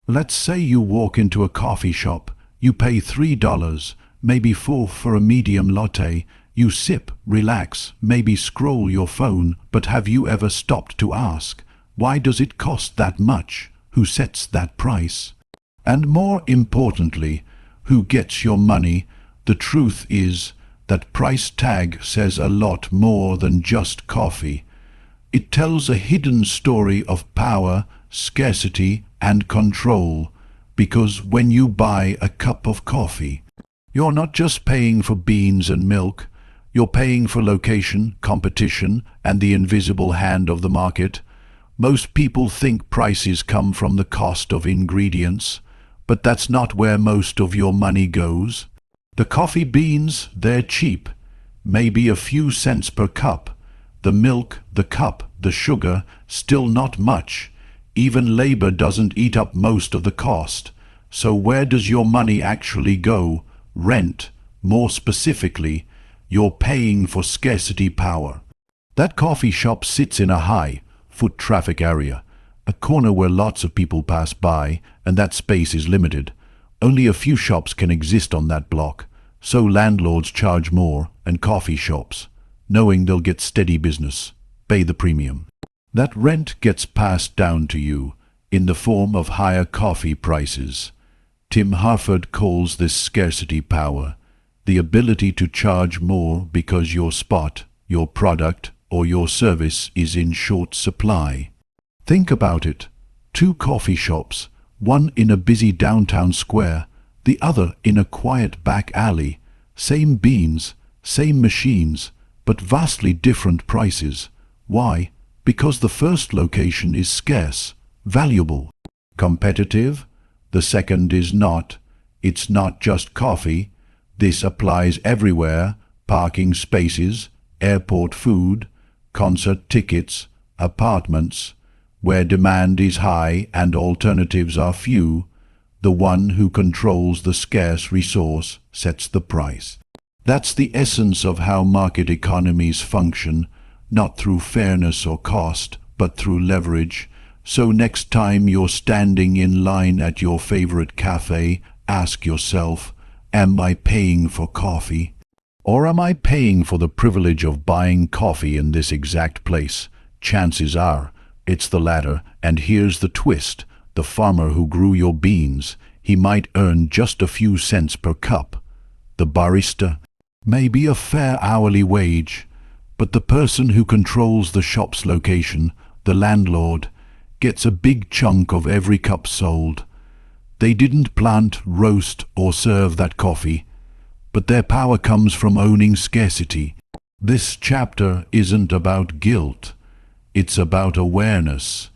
Let's say you walk into a coffee shop, you pay $3, maybe 4 for a medium latte, you sip, relax, maybe scroll your phone, but have you ever stopped to ask, why does it cost that much? Who sets that price? And more importantly, who gets your money? The truth is that price tag says a lot more than just coffee. It tells a hidden story of power, scarcity, and control, because when you buy a cup of coffee, you're not just paying for beans and milk, you're paying for location, competition, and the invisible hand of the market. Most people think prices come from the cost of ingredients, but that's not where most of your money goes. The coffee beans, they're cheap, maybe a few cents per cup. The milk, the cup, the sugar, still not much. Even labor doesn't eat up most of the cost. So where does your money actually go? Rent. More specifically, you're paying for scarcity power. That coffee shop sits in a high foot traffic area, a corner where lots of people pass by, and that space is limited. Only a few shops can exist on that block, so landlords charge more, and coffee shops, knowing they'll get steady business, pay the premium. That rent gets passed down to you in the form of higher coffee prices. Tim Harford calls this scarcity power, the ability to charge more because your spot, your product, or your service is in short supply. Think about it. 2 coffee shops, one in a busy downtown square, the other in a quiet back alley. Same beans, same machines, but vastly different prices. Why? Because the first location is scarce, valuable, competitive. The second is not. It's not just coffee. This applies everywhere: parking spaces, airport food, concert tickets, apartments. Where demand is high and alternatives are few, the one who controls the scarce resource sets the price. That's the essence of how market economies function, not through fairness or cost, but through leverage. So next time you're standing in line at your favorite cafe, ask yourself, am I paying for coffee? Or am I paying for the privilege of buying coffee in this exact place? Chances are it's the latter, and here's the twist. The farmer who grew your beans, he might earn just a few cents per cup. The barista, maybe a fair hourly wage. But the person who controls the shop's location, the landlord, gets a big chunk of every cup sold. They didn't plant, roast, or serve that coffee, but their power comes from owning scarcity. This chapter isn't about guilt. It's about awareness.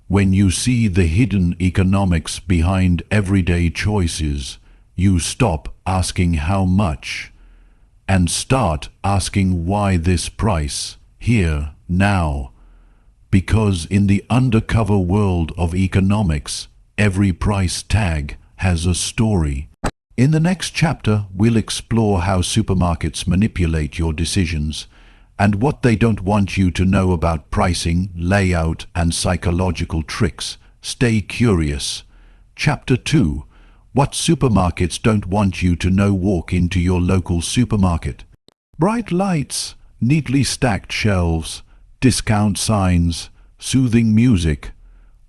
When you see the hidden economics behind everyday choices, you stop asking how much and start asking why this price, here, now. Because in the undercover world of economics, every price tag has a story. In the next chapter, we'll explore how supermarkets manipulate your decisions and what they don't want you to know about pricing, layout, and psychological tricks. Stay curious. Chapter 2. What supermarkets don't want you to know. Walk into your local supermarket. Bright lights, neatly stacked shelves, discount signs, soothing music,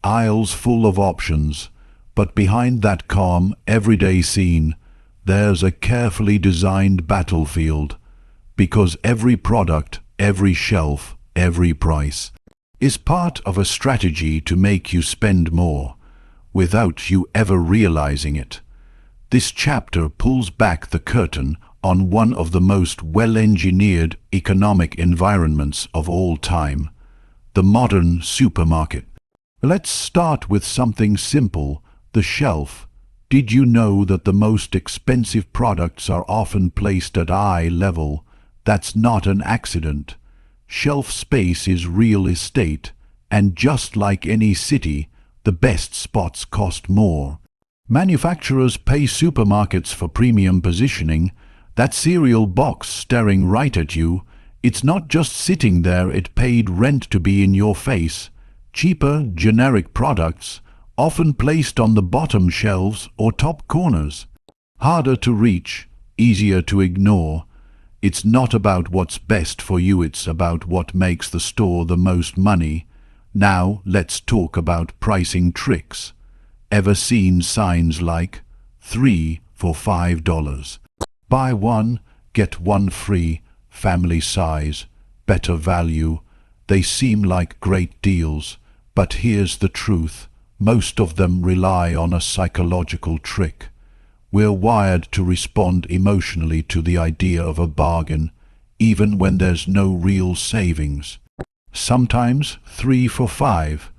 aisles full of options. But behind that calm, everyday scene, there's a carefully designed battlefield. Because every product, every shelf, every price is part of a strategy to make you spend more, without you ever realizing it. This chapter pulls back the curtain on one of the most well-engineered economic environments of all time, the modern supermarket. Let's start with something simple, the shelf. Did you know that the most expensive products are often placed at eye level? That's not an accident. Shelf space is real estate, and just like any city, the best spots cost more. Manufacturers pay supermarkets for premium positioning. That cereal box staring right at you, it's not just sitting there, it paid rent to be in your face. Cheaper, generic products often placed on the bottom shelves or top corners. Harder to reach, easier to ignore. It's not about what's best for you, it's about what makes the store the most money. Now let's talk about pricing tricks. Ever seen signs like 3 for $5? Buy one, get one free, family size, better value. They seem like great deals, but here's the truth. Most of them rely on a psychological trick. We're wired to respond emotionally to the idea of a bargain, even when there's no real savings. Sometimes 3 for $5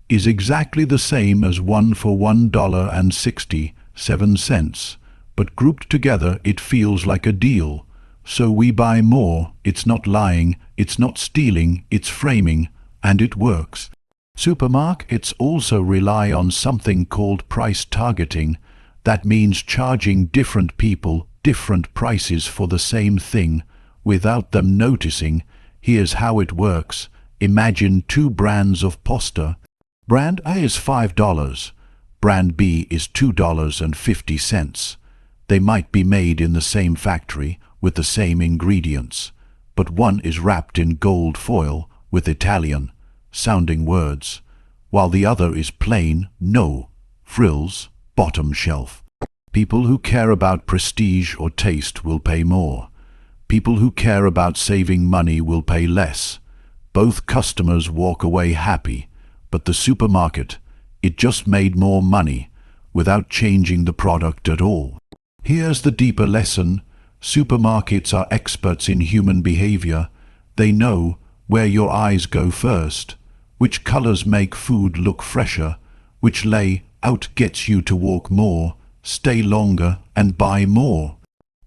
is exactly the same as 1 for $1.67, but grouped together it feels like a deal. So we buy more. It's not lying, it's not stealing, it's framing, and it works. Supermarkets also rely on something called price targeting. That means charging different people different prices for the same thing without them noticing. Here's how it works. Imagine two brands of pasta. Brand A is $5. Brand B is $2.50. They might be made in the same factory with the same ingredients, but one is wrapped in gold foil with Italian-sounding words, while the other is plain, no frills, bottom shelf. People who care about prestige or taste will pay more. People who care about saving money will pay less. Both customers walk away happy, but the supermarket, it just made more money without changing the product at all. Here's the deeper lesson. Supermarkets are experts in human behavior. They know where your eyes go first, which colors make food look fresher, which layout gets you to walk more, stay longer, and buy more.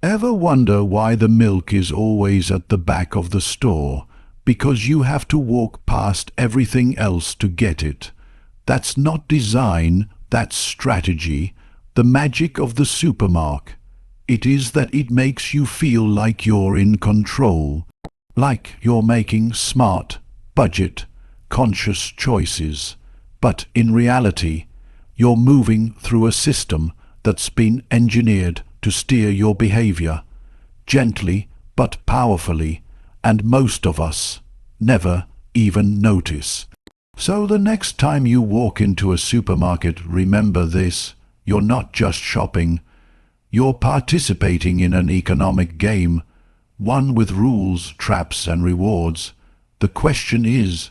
Ever wonder why the milk is always at the back of the store? Because you have to walk past everything else to get it. That's not design, that's strategy. The magic of the supermarket. It is that it makes you feel like you're in control, like you're making smart, budget-conscious choices. But in reality, you're moving through a system that's been engineered to steer your behavior, gently but powerfully, and most of us never even notice. So the next time you walk into a supermarket, remember this: you're not just shopping. You're participating in an economic game, one with rules, traps, and rewards. The question is,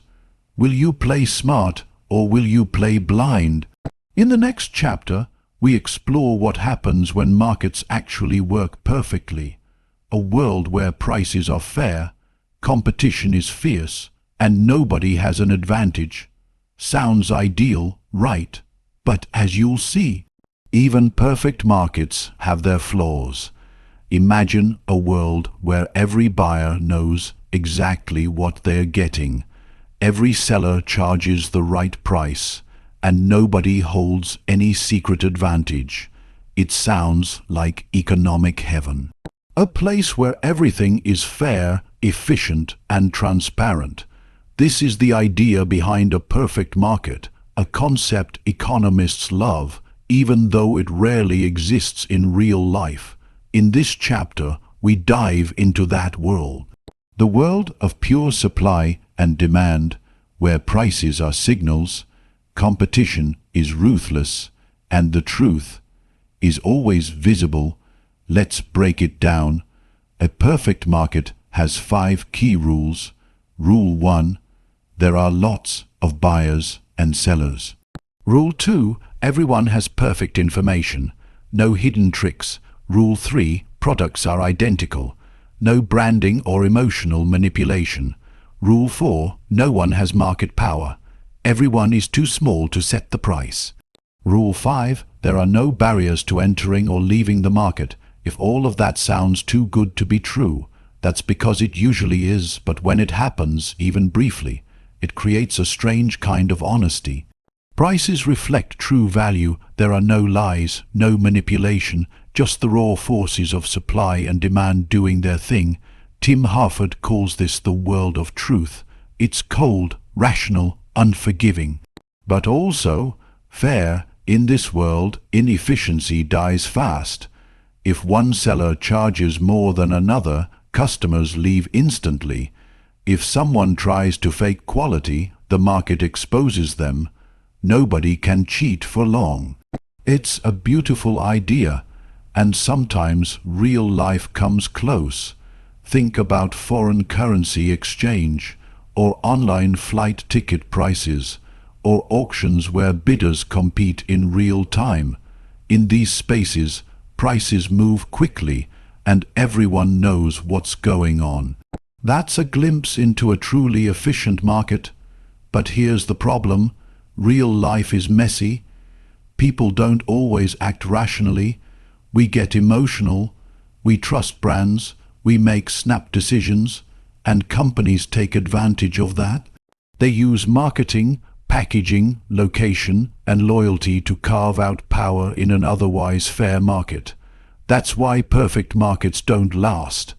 will you play smart or will you play blind? In the next chapter, we explore what happens when markets actually work perfectly. A world where prices are fair, competition is fierce, and nobody has an advantage. Sounds ideal, right? But as you'll see, even perfect markets have their flaws. Imagine a world where every buyer knows exactly what they're getting. Every seller charges the right price, and nobody holds any secret advantage. It sounds like economic heaven. A place where everything is fair, efficient, and transparent. This is the idea behind a perfect market, a concept economists love, even though it rarely exists in real life. In this chapter, we dive into that world. The world of pure supply and demand, where prices are signals, competition is ruthless, and the truth is always visible. Let's break it down. A perfect market has 5 key rules. Rule 1: there are lots of buyers and sellers. Rule 2: everyone has perfect information. No hidden tricks. Rule 3: products are identical. No branding or emotional manipulation. Rule 4: no one has market power. Everyone is too small to set the price. Rule 5: there are no barriers to entering or leaving the market. If all of that sounds too good to be true, that's because it usually is, but when it happens, even briefly, it creates a strange kind of honesty. Prices reflect true value. There are no lies, no manipulation, just the raw forces of supply and demand doing their thing. Tim Harford calls this the world of truth. It's cold, rational, unforgiving. But also, Fair, in this world, inefficiency dies fast. If one seller charges more than another, customers leave instantly. If someone tries to fake quality, the market exposes them. Nobody can cheat for long. It's a beautiful idea, and sometimes real life comes close. Think about foreign currency exchange, or online flight ticket prices, or auctions where bidders compete in real time. In these spaces, prices move quickly, and everyone knows what's going on. That's a glimpse into a truly efficient market. But here's the problem. Real life is messy. People don't always act rationally. We get emotional. We trust brands. We make snap decisions. And companies take advantage of that. They use marketing, packaging, location, and loyalty to carve out power in an otherwise fair market. That's why perfect markets don't last.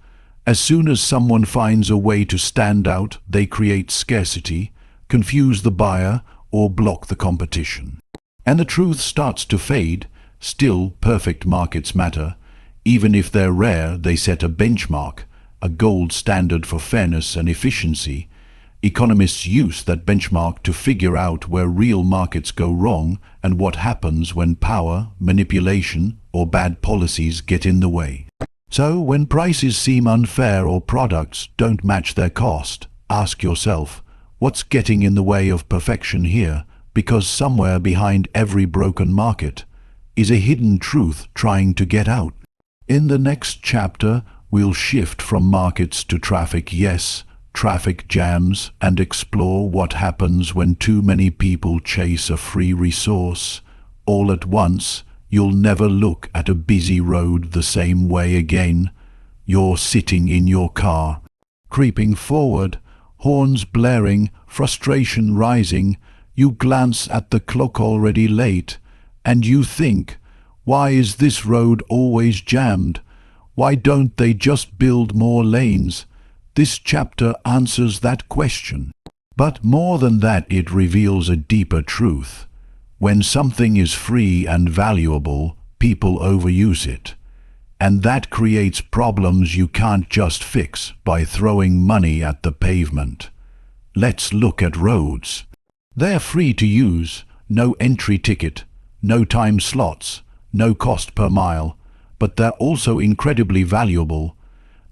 As soon as someone finds a way to stand out, they create scarcity, confuse the buyer, or block the competition. And the truth starts to fade. Still, perfect markets matter. Even if they're rare, they set a benchmark, a gold standard for fairness and efficiency. Economists use that benchmark to figure out where real markets go wrong and what happens when power, manipulation, or bad policies get in the way. So, when prices seem unfair or products don't match their cost, ask yourself, what's getting in the way of perfection here? Because somewhere behind every broken market is a hidden truth trying to get out. In the next chapter, we'll shift from markets to traffic, yes, traffic jams, and explore what happens when too many people chase a free resource. All at once, you'll never look at a busy road the same way again. You're sitting in your car, creeping forward, horns blaring, frustration rising. You glance at the clock already late, and you think, why is this road always jammed? Why don't they just build more lanes? This chapter answers that question. But more than that, it reveals a deeper truth. When something is free and valuable, people overuse it. And that creates problems you can't just fix by throwing money at the pavement. Let's look at roads. They're free to use, no entry ticket, no time slots, no cost per mile, but they're also incredibly valuable.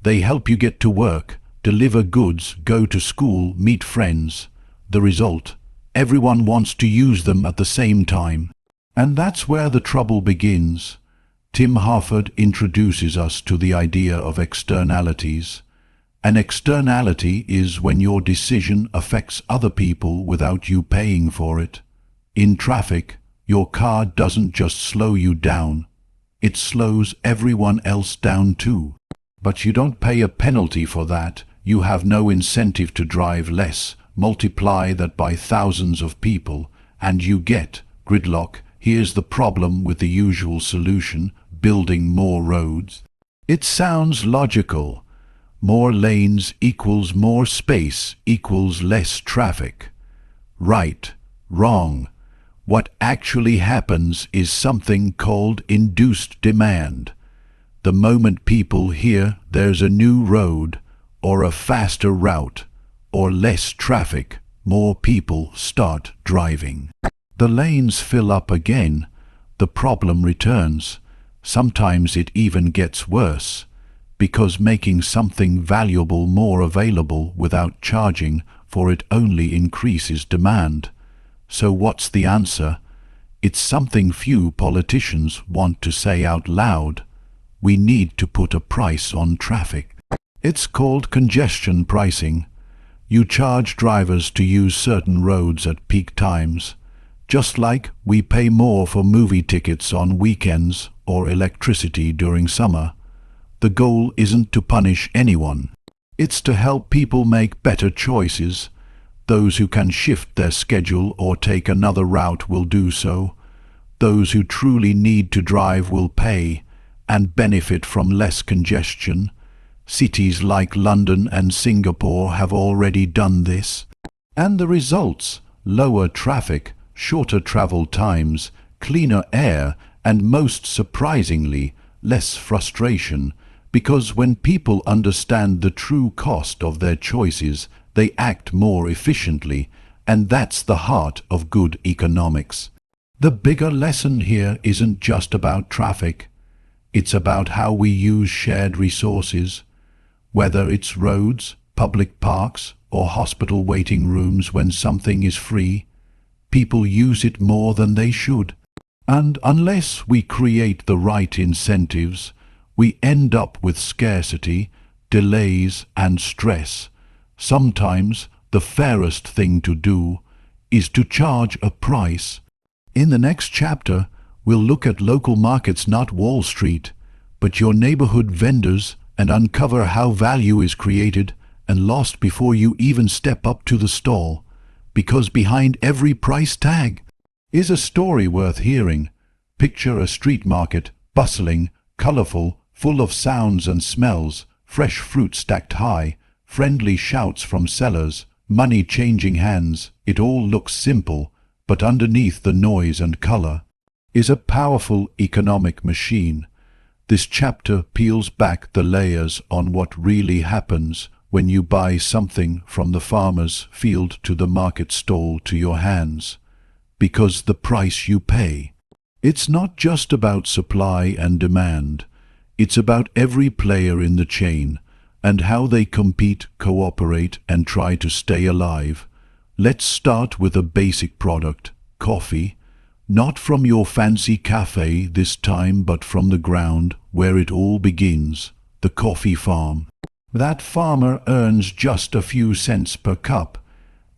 They help you get to work, deliver goods, go to school, meet friends. The result? Everyone wants to use them at the same time. And that's where the trouble begins. Tim Harford introduces us to the idea of externalities. An externality is when your decision affects other people without you paying for it. In traffic, your car doesn't just slow you down. It slows everyone else down too. But you don't pay a penalty for that. You have no incentive to drive less. Multiply that by thousands of people, and you get gridlock. Here's the problem with the usual solution: building more roads. It sounds logical. More lanes equals more space equals less traffic. Right, wrong. What actually happens is something called induced demand. The moment people hear there's a new road, or a faster route, or less traffic, more people start driving. The lanes fill up again. The problem returns. Sometimes it even gets worse, because making something valuable more available without charging for it only increases demand. So what's the answer? It's something few politicians want to say out loud. We need to put a price on traffic. It's called congestion pricing. You charge drivers to use certain roads at peak times, just like we pay more for movie tickets on weekends or electricity during summer. The goal isn't to punish anyone. It's to help people make better choices. Those who can shift their schedule or take another route will do so. Those who truly need to drive will pay and benefit from less congestion. Cities like London and Singapore have already done this. And the results: lower traffic, shorter travel times, cleaner air, and most surprisingly, less frustration, because when people understand the true cost of their choices, they act more efficiently, and that's the heart of good economics. The bigger lesson here isn't just about traffic. It's about how we use shared resources, whether it's roads, public parks, or hospital waiting rooms. When something is free, people use it more than they should. And unless we create the right incentives, we end up with scarcity, delays, and stress. Sometimes the fairest thing to do is to charge a price. In the next chapter, we'll look at local markets, not Wall Street, but your neighborhood vendors, and uncover how value is created and lost before you even step up to the stall. Because behind every price tag is a story worth hearing. Picture a street market, bustling, colorful, full of sounds and smells, fresh fruit stacked high, friendly shouts from sellers, money changing hands. It all looks simple, but underneath the noise and color is a powerful economic machine. This chapter peels back the layers on what really happens when you buy something from the farmer's field to the market stall to your hands. Because the price you pay, it's not just about supply and demand. It's about every player in the chain and how they compete, cooperate, and try to stay alive. Let's start with a basic product, coffee. Not from your fancy cafe this time, but from the ground where it all begins, the coffee farm. That farmer earns just a few cents per cup.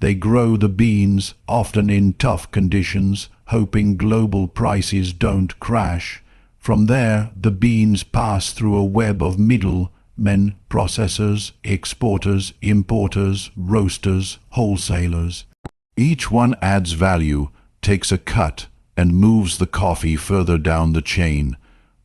They grow the beans, often in tough conditions, hoping global prices don't crash. From there, the beans pass through a web of middlemen, processors, exporters, importers, roasters, wholesalers. Each one adds value, takes a cut, and moves the coffee further down the chain.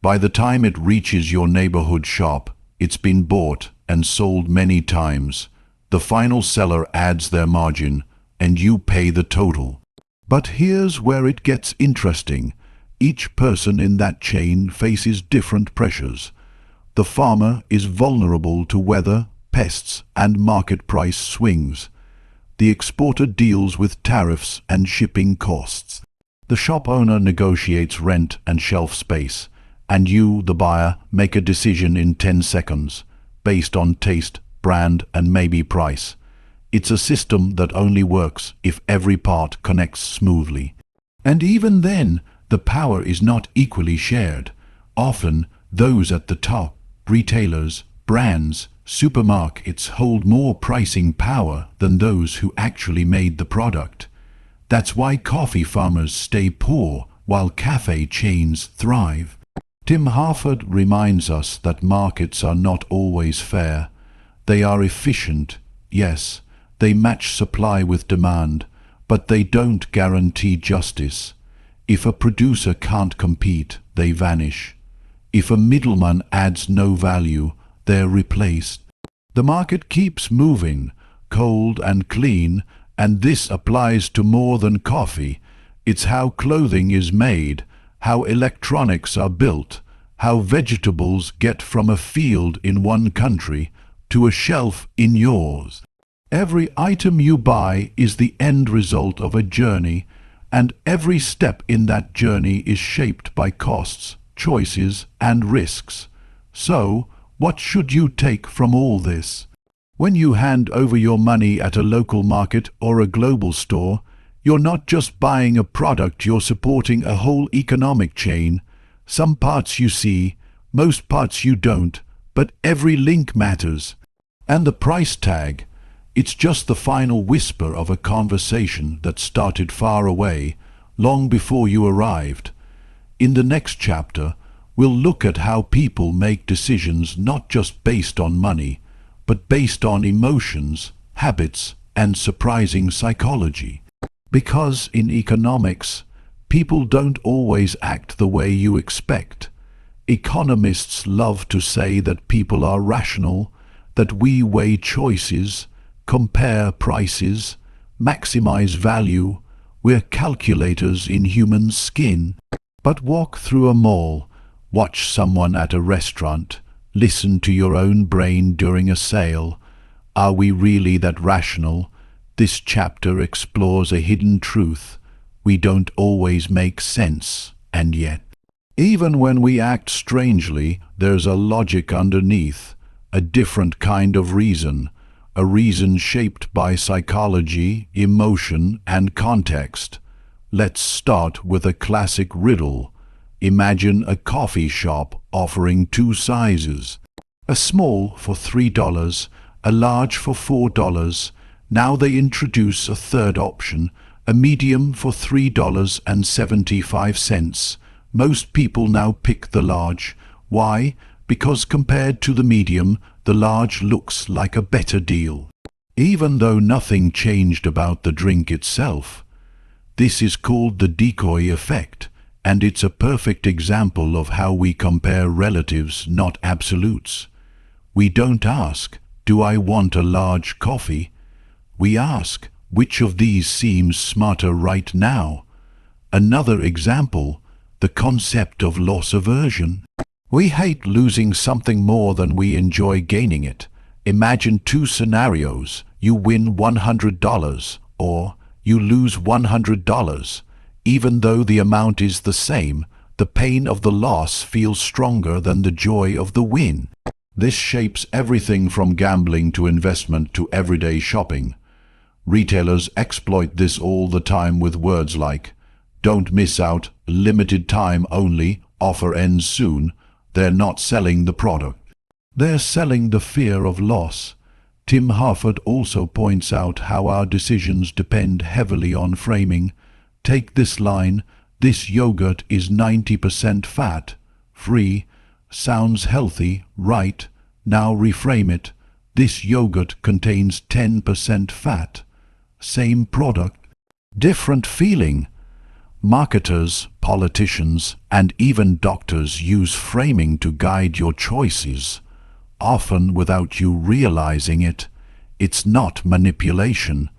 By the time it reaches your neighborhood shop, it's been bought and sold many times. The final seller adds their margin, and you pay the total. But here's where it gets interesting. Each person in that chain faces different pressures. The farmer is vulnerable to weather, pests, and market price swings. The exporter deals with tariffs and shipping costs. The shop owner negotiates rent and shelf space, and you, the buyer, make a decision in 10 seconds, based on taste, brand, and maybe price. It's a system that only works if every part connects smoothly. And even then, the power is not equally shared. Often, those at the top, retailers, brands, supermarkets, hold more pricing power than those who actually made the product. That's why coffee farmers stay poor while cafe chains thrive. Tim Harford reminds us that markets are not always fair. They are efficient, yes, they match supply with demand, but they don't guarantee justice. If a producer can't compete, they vanish. If a middleman adds no value, they're replaced. The market keeps moving, cold and clean, and this applies to more than coffee. It's how clothing is made, how electronics are built, how vegetables get from a field in one country to a shelf in yours. Every item you buy is the end result of a journey, and every step in that journey is shaped by costs, choices, and risks. So, what should you take from all this? When you hand over your money at a local market or a global store, you're not just buying a product, you're supporting a whole economic chain. Some parts you see, most parts you don't, but every link matters. And the price tag, it's just the final whisper of a conversation that started far away, long before you arrived. In the next chapter, we'll look at how people make decisions not just based on money, but based on emotions, habits, and surprising psychology. Because in economics, people don't always act the way you expect. Economists love to say that people are rational, that we weigh choices, compare prices, maximize value, We're calculators in human skin. But walk through a mall, watch someone at a restaurant, listen to your own brain during a sale. Are we really that rational? This chapter explores a hidden truth. We don't always make sense, and yet, even when we act strangely, there's a logic underneath, a different kind of reason, a reason shaped by psychology, emotion, and context. Let's start with a classic riddle. Imagine a coffee shop offering two sizes. A small for $3, a large for $4. Now they introduce a third option, a medium for $3.75. Most people now pick the large. Why? Because compared to the medium, the large looks like a better deal, even though nothing changed about the drink itself. This is called the decoy effect, and it's a perfect example of how we compare relatives, not absolutes. We don't ask, "Do I want a large coffee?" We ask, "Which of these seems smarter right now?" Another example, the concept of loss aversion. We hate losing something more than we enjoy gaining it. Imagine two scenarios. You win $100 or you lose $100. Even though the amount is the same, the pain of the loss feels stronger than the joy of the win. This shapes everything from gambling to investment to everyday shopping. Retailers exploit this all the time with words like, "Don't miss out, limited time only, offer ends soon." They're not selling the product. They're selling the fear of loss. Tim Harford also points out how our decisions depend heavily on framing. Take this line, "This yogurt is 90% fat. Free. Sounds healthy, right? Now reframe it. This yogurt contains 10% fat." Same product, different feeling. Marketers, politicians, and even doctors use framing to guide your choices, often without you realizing it. It's not manipulation.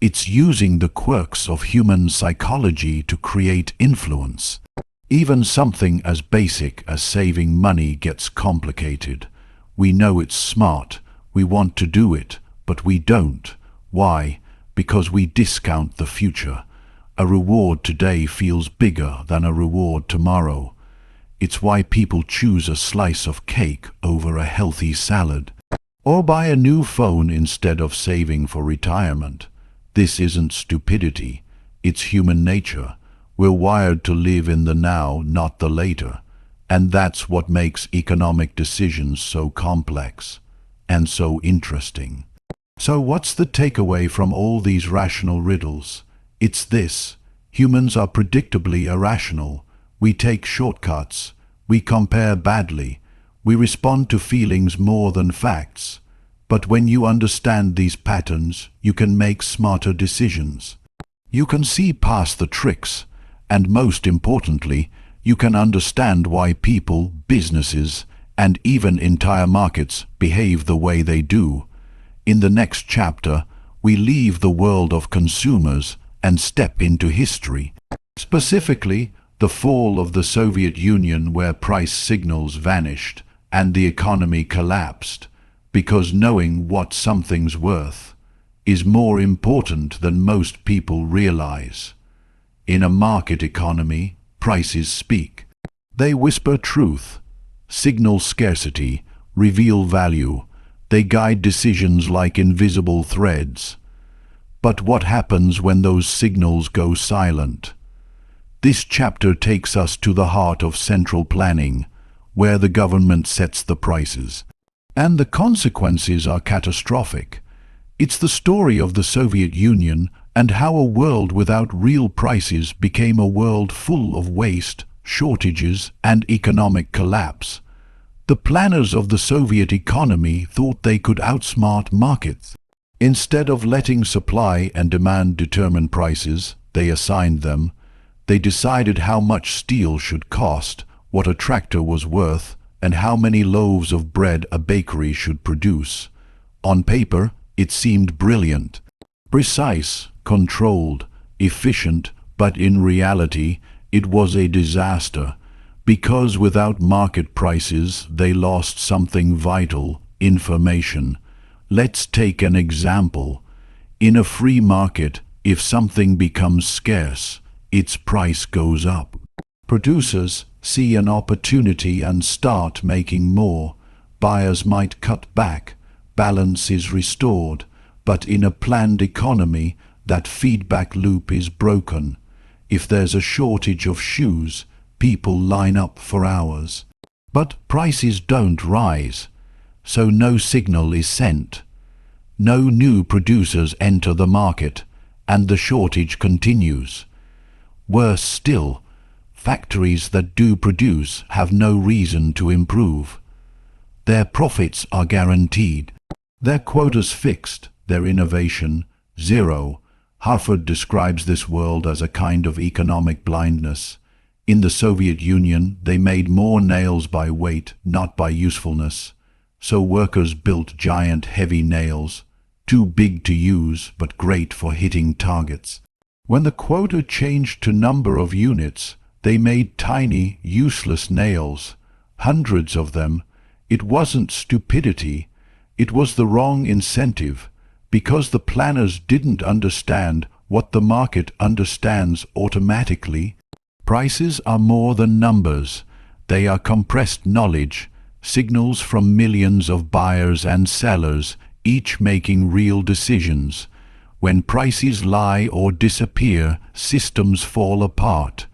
It's using the quirks of human psychology to create influence. Even something as basic as saving money gets complicated. We know it's smart, we want to do it, but we don't. Why? Because we discount the future. A reward today feels bigger than a reward tomorrow. It's why people choose a slice of cake over a healthy salad, or buy a new phone instead of saving for retirement. This isn't stupidity, it's human nature. We're wired to live in the now, not the later. And that's what makes economic decisions so complex and so interesting. So what's the takeaway from all these rational riddles? It's this: humans are predictably irrational. We take shortcuts. We compare badly. We respond to feelings more than facts. But when you understand these patterns, you can make smarter decisions. You can see past the tricks, and most importantly, you can understand why people, businesses, and even entire markets behave the way they do. In the next chapter, we leave the world of consumers and step into history. Specifically, the fall of the Soviet Union, where price signals vanished and the economy collapsed, because knowing what something's worth is more important than most people realize. In a market economy, prices speak. They whisper truth, signal scarcity, reveal value. They guide decisions like invisible threads. But what happens when those signals go silent? This chapter takes us to the heart of central planning, where the government sets the prices. And the consequences are catastrophic. It's the story of the Soviet Union and how a world without real prices became a world full of waste, shortages, and economic collapse. The planners of the Soviet economy thought they could outsmart markets. Instead of letting supply and demand determine prices, they assigned them. They decided how much steel should cost, what a tractor was worth, and how many loaves of bread a bakery should produce. On paper, it seemed brilliant. Precise, controlled, efficient, but in reality, it was a disaster, because without market prices, they lost something vital: information. Let's take an example. In a free market, if something becomes scarce, its price goes up. Producers see an opportunity and start making more. Buyers might cut back. Balance is restored. But in a planned economy, that feedback loop is broken. If there's a shortage of shoes, people line up for hours. But prices don't rise, so no signal is sent. No new producers enter the market, and the shortage continues. Worse still, factories that do produce have no reason to improve. Their profits are guaranteed, their quotas fixed, their innovation zero. Harford describes this world as a kind of economic blindness. In the Soviet Union, they made more nails by weight, not by usefulness. So workers built giant heavy nails, too big to use but great for hitting targets. When the quota changed to number of units, they made tiny, useless nails, hundreds of them. It wasn't stupidity, it was the wrong incentive, because the planners didn't understand what the market understands automatically. Prices are more than numbers. They are compressed knowledge, signals from millions of buyers and sellers, each making real decisions. When prices lie or disappear, systems fall apart.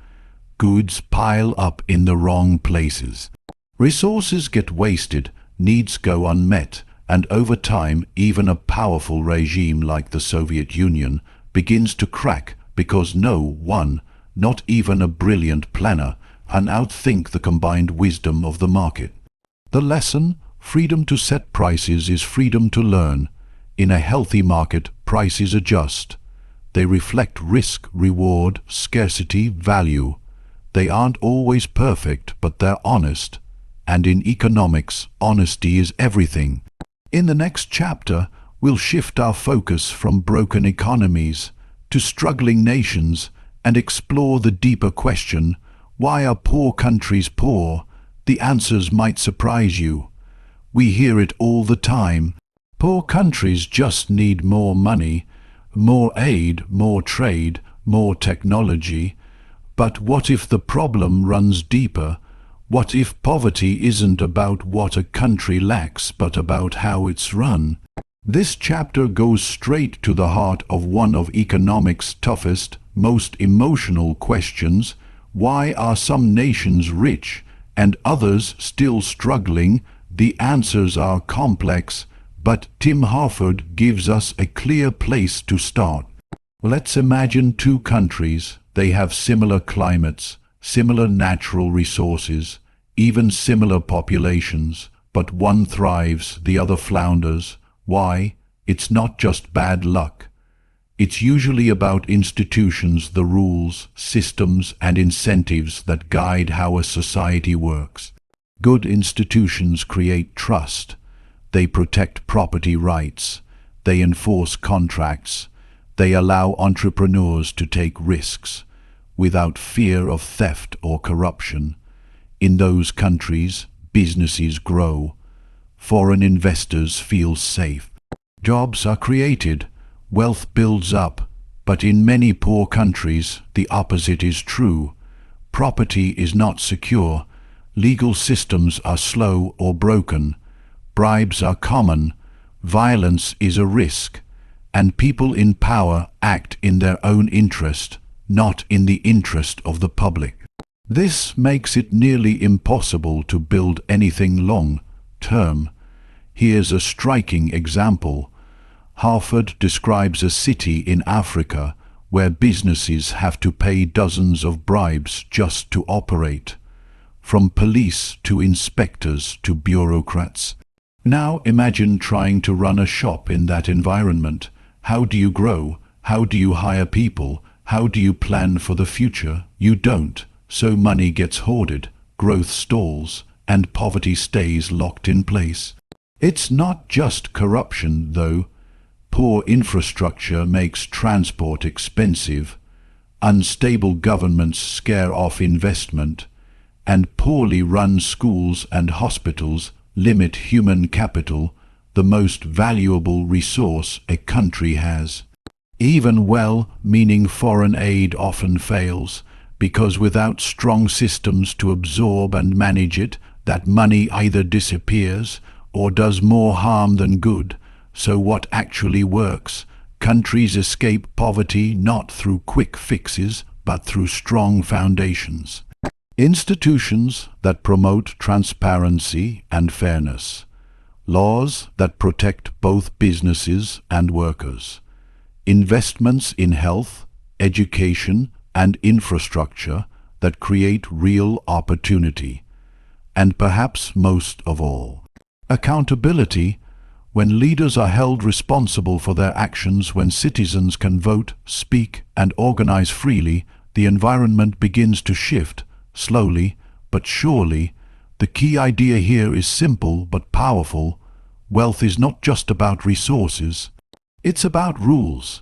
Goods pile up in the wrong places. Resources get wasted, needs go unmet, and over time even a powerful regime like the Soviet Union begins to crack because no one, not even a brilliant planner, can outthink the combined wisdom of the market. The lesson: freedom to set prices is freedom to learn. In a healthy market, prices adjust. They reflect risk, reward, scarcity, value. They aren't always perfect, but they're honest. And in economics, honesty is everything. In the next chapter, we'll shift our focus from broken economies to struggling nations and explore the deeper question: why are poor countries poor? The answers might surprise you. We hear it all the time. Poor countries just need more money, more aid, more trade, more technology. But what if the problem runs deeper? What if poverty isn't about what a country lacks, but about how it's run? This chapter goes straight to the heart of one of economics' toughest, most emotional questions: why are some nations rich and others still struggling? The answers are complex, but Tim Harford gives us a clear place to start. Let's imagine two countries. They have similar climates, similar natural resources, even similar populations, but one thrives, the other flounders. Why? It's not just bad luck. It's usually about institutions, the rules, systems, and incentives that guide how a society works. Good institutions create trust. They protect property rights. They enforce contracts. They allow entrepreneurs to take risks without fear of theft or corruption. In those countries, businesses grow. Foreign investors feel safe. Jobs are created. Wealth builds up. But in many poor countries, the opposite is true. Property is not secure. Legal systems are slow or broken. Bribes are common. Violence is a risk. And people in power act in their own interest, not in the interest of the public. This makes it nearly impossible to build anything long-term. Here's a striking example. Harford describes a city in Africa where businesses have to pay dozens of bribes just to operate, from police to inspectors to bureaucrats. Now imagine trying to run a shop in that environment. How do you grow? How do you hire people? How do you plan for the future? You don't. So money gets hoarded, growth stalls, and poverty stays locked in place. It's not just corruption, though. Poor infrastructure makes transport expensive. unstable governments scare off investment, and poorly run schools and hospitals limit human capital, the most valuable resource a country has. Even well-meaning foreign aid often fails, because without strong systems to absorb and manage it, that money either disappears or does more harm than good. So what actually works? Countries escape poverty not through quick fixes, but through strong foundations. Institutions that promote transparency and fairness. Laws that protect both businesses and workers. Investments in health, education, and infrastructure that create real opportunity. And perhaps most of all, accountability. When leaders are held responsible for their actions, when citizens can vote, speak, and organize freely, the environment begins to shift, slowly but surely. The key idea here is simple but powerful. Wealth is not just about resources, it's about rules.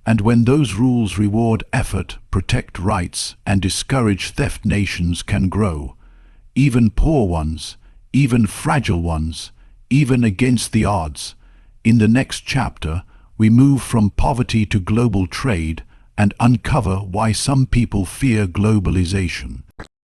And when those rules reward effort, protect rights, and discourage theft, nations can grow. Even poor ones, even fragile ones, even against the odds. In the next chapter, we move from poverty to global trade and uncover why some people fear globalization,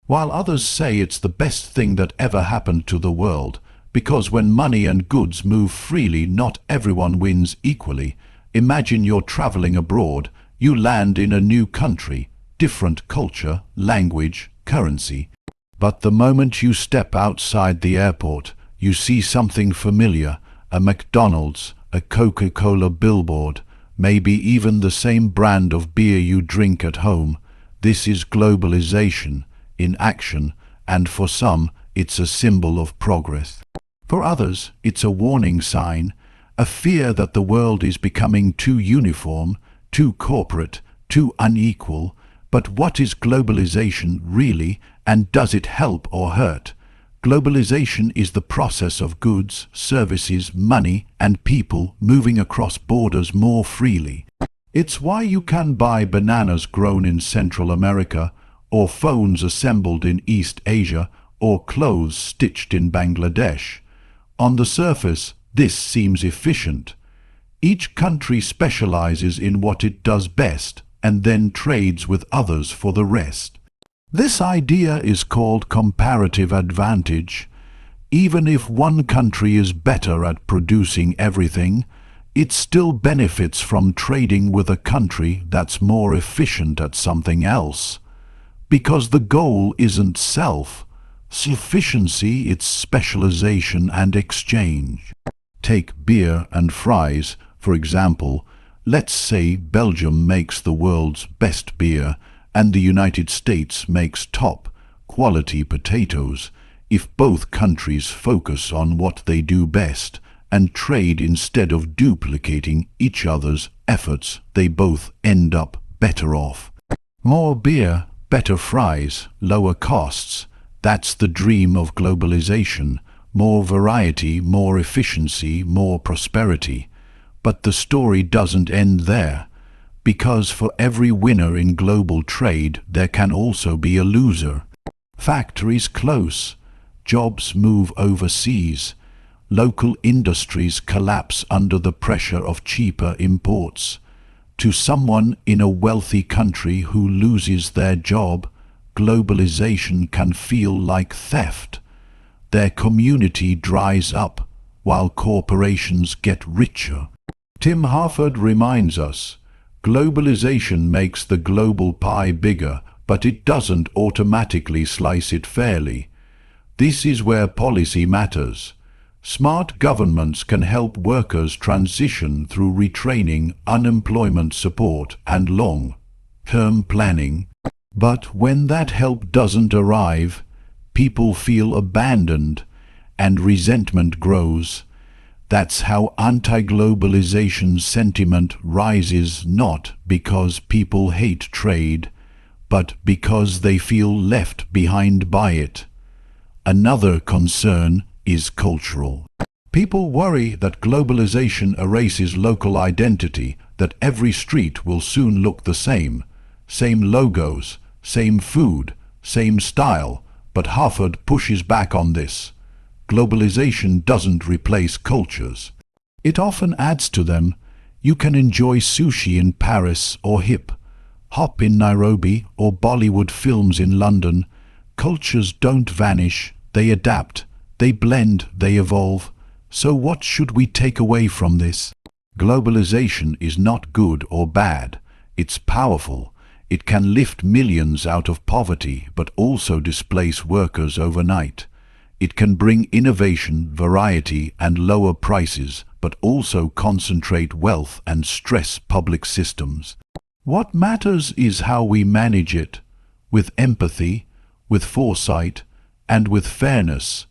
while others say it's the best thing that ever happened to the world, because when money and goods move freely, not everyone wins equally. Imagine you're traveling abroad, you land in a new country, different culture, language, currency. But the moment you step outside the airport, you see something familiar, a McDonald's, a Coca-Cola billboard, maybe even the same brand of beer you drink at home. This is globalization in action, and for some, it's a symbol of progress. For others, it's a warning sign, a fear that the world is becoming too uniform, too corporate, too unequal. But what is globalization really, and does it help or hurt? Globalization is the process of goods, services, money, and people moving across borders more freely. It's why you can buy bananas grown in Central America, or phones assembled in East Asia, or clothes stitched in Bangladesh. On the surface, this seems efficient. Each country specializes in what it does best and then trades with others for the rest. This idea is called comparative advantage. Even if one country is better at producing everything, it still benefits from trading with a country that's more efficient at something else. Because the goal isn't self-sufficiency, it's specialization and exchange. Take beer and fries, for example. Let's say Belgium makes the world's best beer and the United States makes top-quality potatoes. If both countries focus on what they do best and trade instead of duplicating each other's efforts, they both end up better off. More beer, better fries, lower costs. That's the dream of globalization. More variety, more efficiency, more prosperity. But the story doesn't end there, because for every winner in global trade, there can also be a loser. Factories close, jobs move overseas, local industries collapse under the pressure of cheaper imports. To someone in a wealthy country who loses their job, globalization can feel like theft. Their community dries up, while corporations get richer. Tim Harford reminds us, globalization makes the global pie bigger, but it doesn't automatically slice it fairly. This is where policy matters. Smart governments can help workers transition through retraining, unemployment support, and long-term planning. But when that help doesn't arrive, people feel abandoned and resentment grows. That's how anti-globalization sentiment rises, not because people hate trade, but because they feel left behind by it. Another concern is cultural. People worry that globalization erases local identity, that every street will soon look the same. same logos, same food, same style, but Harvard pushes back on this. Globalization doesn't replace cultures. It often adds to them. You can enjoy sushi in Paris or hip-hop in Nairobi or Bollywood films in London. Cultures don't vanish, they adapt, they blend, they evolve. So what should we take away from this? Globalization is not good or bad. It's powerful. It can lift millions out of poverty, but also displace workers overnight. It can bring innovation, variety, and lower prices, but also concentrate wealth and stress public systems. What matters is how we manage it, with empathy, with foresight, and with fairness.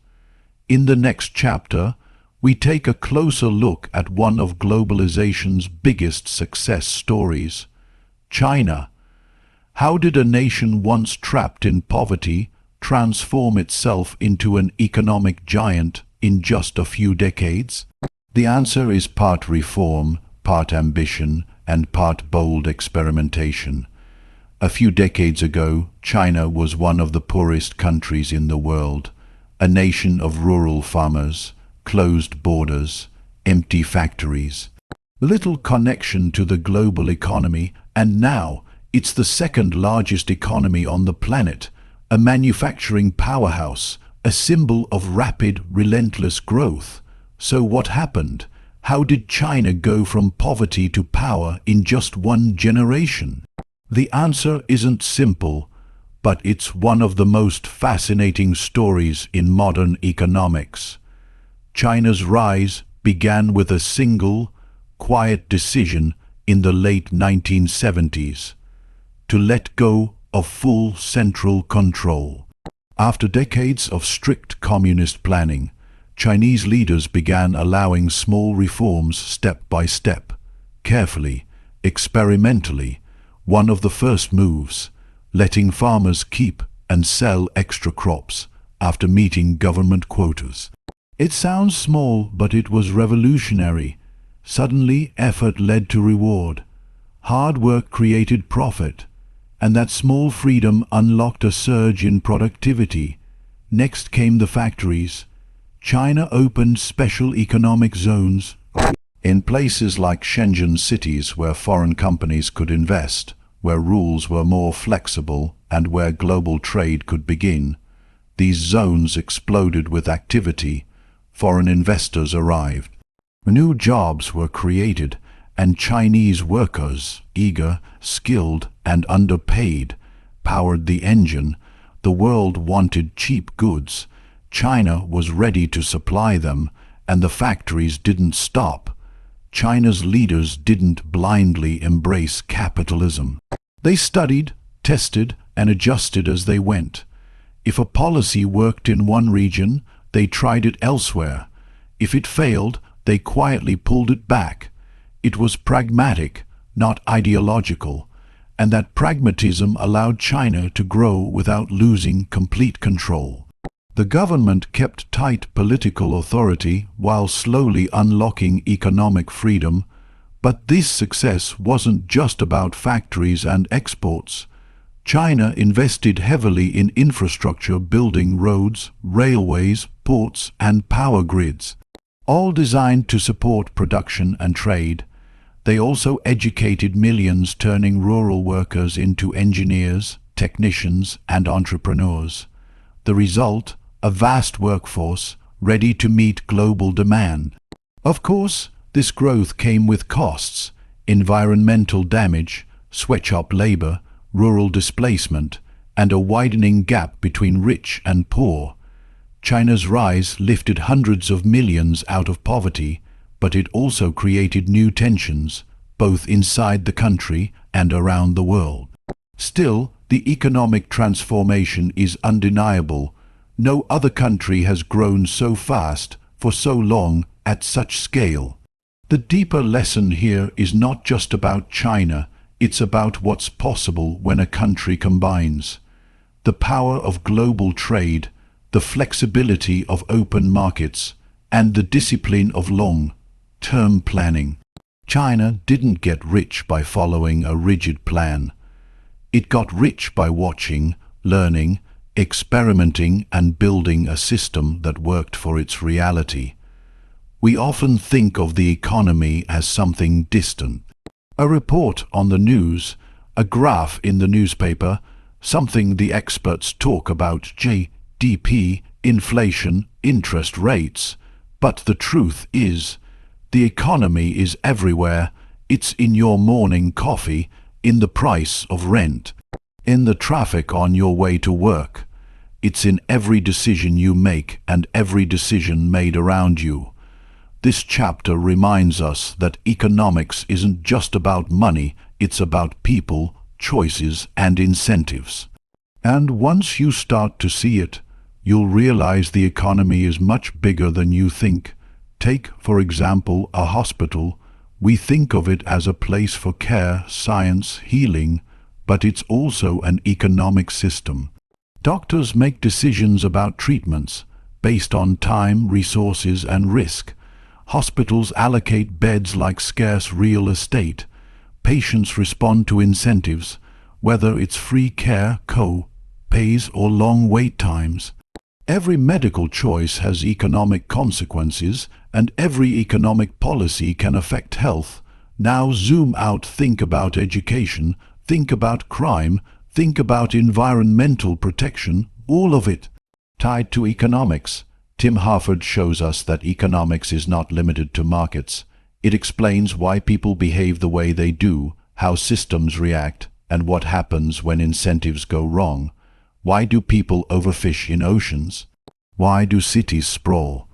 In the next chapter, we take a closer look at one of globalization's biggest success stories, China. How did a nation once trapped in poverty transform itself into an economic giant in just a few decades? The answer is part reform, part ambition, and part bold experimentation. A few decades ago, China was one of the poorest countries in the world, a nation of rural farmers, closed borders, empty factories, little connection to the global economy, and now it's the second largest economy on the planet, a manufacturing powerhouse, a symbol of rapid, relentless growth. So what happened? How did China go from poverty to power in just one generation? The answer isn't simple, but it's one of the most fascinating stories in modern economics. China's rise began with a single, quiet decision in the late 1970s to let go of full central control. After decades of strict communist planning, Chinese leaders began allowing small reforms step by step, carefully, experimentally. One of the first moves, letting farmers keep and sell extra crops after meeting government quotas. It sounds small, but it was revolutionary. Suddenly, effort led to reward. Hard work created profit, and that small freedom unlocked a surge in productivity. Next came the factories. China opened special economic zones in places like Shenzhen cities where foreign companies could invest, where rules were more flexible, and where global trade could begin. These zones exploded with activity. Foreign investors arrived. New jobs were created, and Chinese workers, eager, skilled, and underpaid, powered the engine. The world wanted cheap goods. China was ready to supply them, and the factories didn't stop. China's leaders didn't blindly embrace capitalism. They studied, tested, and adjusted as they went. If a policy worked in one region, they tried it elsewhere. If it failed, they quietly pulled it back. It was pragmatic, not ideological, and that pragmatism allowed China to grow without losing complete control. The government kept tight political authority while slowly unlocking economic freedom, but this success wasn't just about factories and exports. China invested heavily in infrastructure, building roads, railways, ports, and power grids, all designed to support production and trade. They also educated millions, turning rural workers into engineers, technicians, and entrepreneurs. The result, a vast workforce ready to meet global demand. Of course, this growth came with costs: environmental damage, sweatshop labor, rural displacement, and a widening gap between rich and poor. China's rise lifted hundreds of millions out of poverty, but it also created new tensions, both inside the country and around the world. Still, the economic transformation is undeniable. No other country has grown so fast, for so long, at such scale. The deeper lesson here is not just about China, it's about what's possible when a country combines the power of global trade, the flexibility of open markets, and the discipline of long-term planning. China didn't get rich by following a rigid plan. It got rich by watching, learning, experimenting and building a system that worked for its reality. We often think of the economy as something distant. A report on the news, a graph in the newspaper, something the experts talk about: GDP, inflation, interest rates. But the truth is, the economy is everywhere. It's in your morning coffee, in the price of rent, in the traffic on your way to work. It's in every decision you make and every decision made around you. This chapter reminds us that economics isn't just about money, it's about people, choices and incentives. And once you start to see it, you'll realize the economy is much bigger than you think. Take, for example, a hospital. We think of it as a place for care, science, healing, but it's also an economic system. Doctors make decisions about treatments based on time, resources and risk. Hospitals allocate beds like scarce real estate. Patients respond to incentives, whether it's free care, co-pays or long wait times. Every medical choice has economic consequences, and every economic policy can affect health. Now zoom out, think about education, think about crime, think about environmental protection, all of it tied to economics. Tim Harford shows us that economics is not limited to markets. It explains why people behave the way they do, how systems react, and what happens when incentives go wrong. Why do people overfish in oceans? Why do cities sprawl?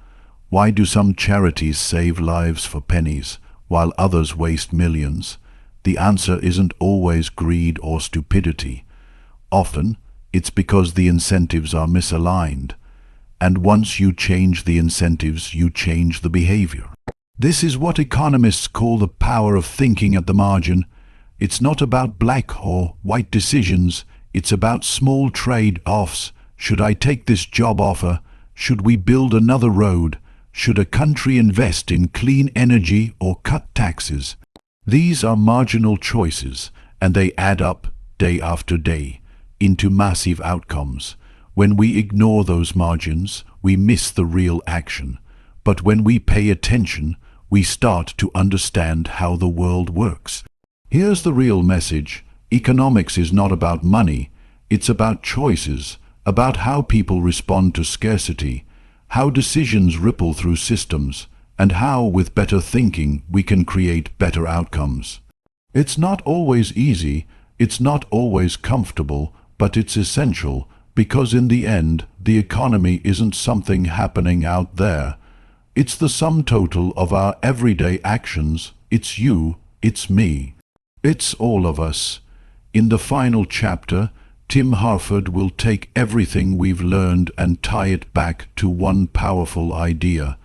Why do some charities save lives for pennies, while others waste millions? The answer isn't always greed or stupidity. Often, it's because the incentives are misaligned. And once you change the incentives, you change the behavior. This is what economists call the power of thinking at the margin. It's not about black or white decisions. It's about small trade-offs. Should I take this job offer? Should we build another road? Should a country invest in clean energy or cut taxes? These are marginal choices, and they add up day after day into massive outcomes. When we ignore those margins, we miss the real action. But when we pay attention, we start to understand how the world works. Here's the real message. Economics is not about money. It's about choices, about how people respond to scarcity, how decisions ripple through systems, and how, with better thinking, we can create better outcomes. It's not always easy, it's not always comfortable, but it's essential, because in the end, the economy isn't something happening out there. It's the sum total of our everyday actions. It's you, it's me. It's all of us. In the final chapter, Tim Harford will take everything we've learned and tie it back to one powerful idea,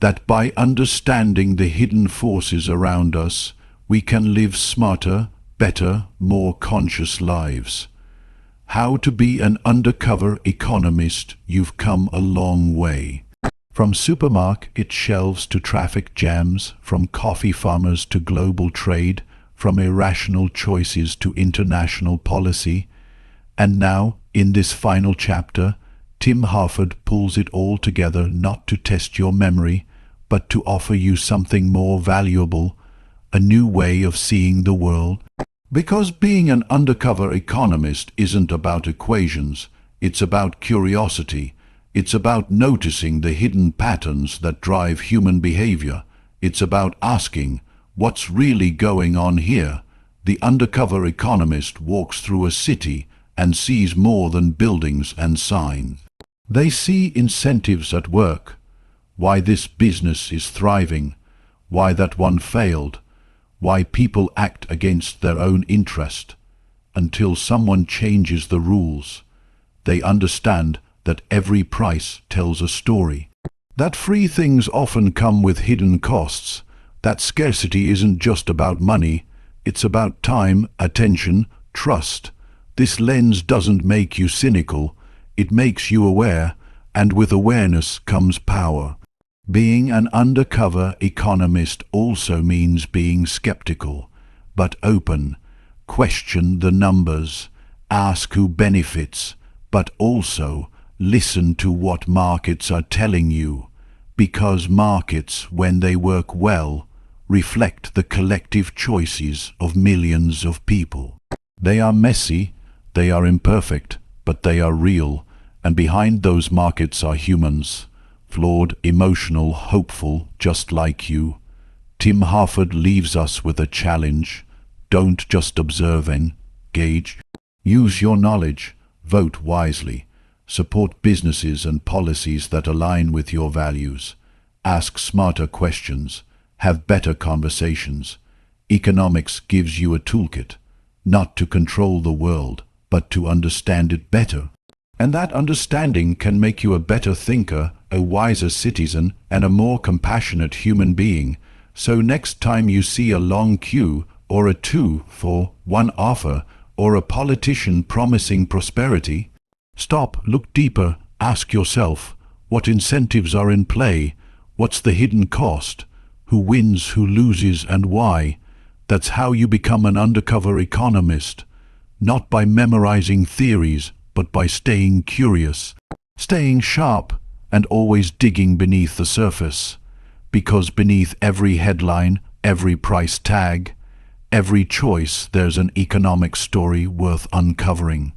that by understanding the hidden forces around us, we can live smarter, better, more conscious lives. How to be an undercover economist. You've come a long way. From supermarket shelves to traffic jams, from coffee farmers to global trade, from irrational choices to international policy. And now, in this final chapter, Tim Harford pulls it all together, not to test your memory, but to offer you something more valuable, a new way of seeing the world. Because being an undercover economist isn't about equations, it's about curiosity. It's about noticing the hidden patterns that drive human behavior. It's about asking, what's really going on here? The undercover economist walks through a city and sees more than buildings and signs. They see incentives at work, why this business is thriving, why that one failed, why people act against their own interest. Until someone changes the rules, they understand that every price tells a story. That free things often come with hidden costs. That scarcity isn't just about money, it's about time, attention, trust. This lens doesn't make you cynical, it makes you aware, and with awareness comes power. Being an undercover economist also means being skeptical, but open. Question the numbers. Ask who benefits, but also listen to what markets are telling you, because markets, when they work well, reflect the collective choices of millions of people. They are messy, they are imperfect, but they are real, and behind those markets are humans, flawed, emotional, hopeful, just like you. Tim Harford leaves us with a challenge. Don't just observe, engage. Use your knowledge, vote wisely, support businesses and policies that align with your values, ask smarter questions, have better conversations. Economics gives you a toolkit, not to control the world, but to understand it better. And that understanding can make you a better thinker, a wiser citizen, and a more compassionate human being. So next time you see a long queue, or a 2 for 1 offer, or a politician promising prosperity, stop, look deeper, ask yourself, what incentives are in play? What's the hidden cost? Who wins, who loses, and why? That's how you become an undercover economist. Not by memorizing theories, but by staying curious, staying sharp, and always digging beneath the surface. Because beneath every headline, every price tag, every choice, there's an economic story worth uncovering.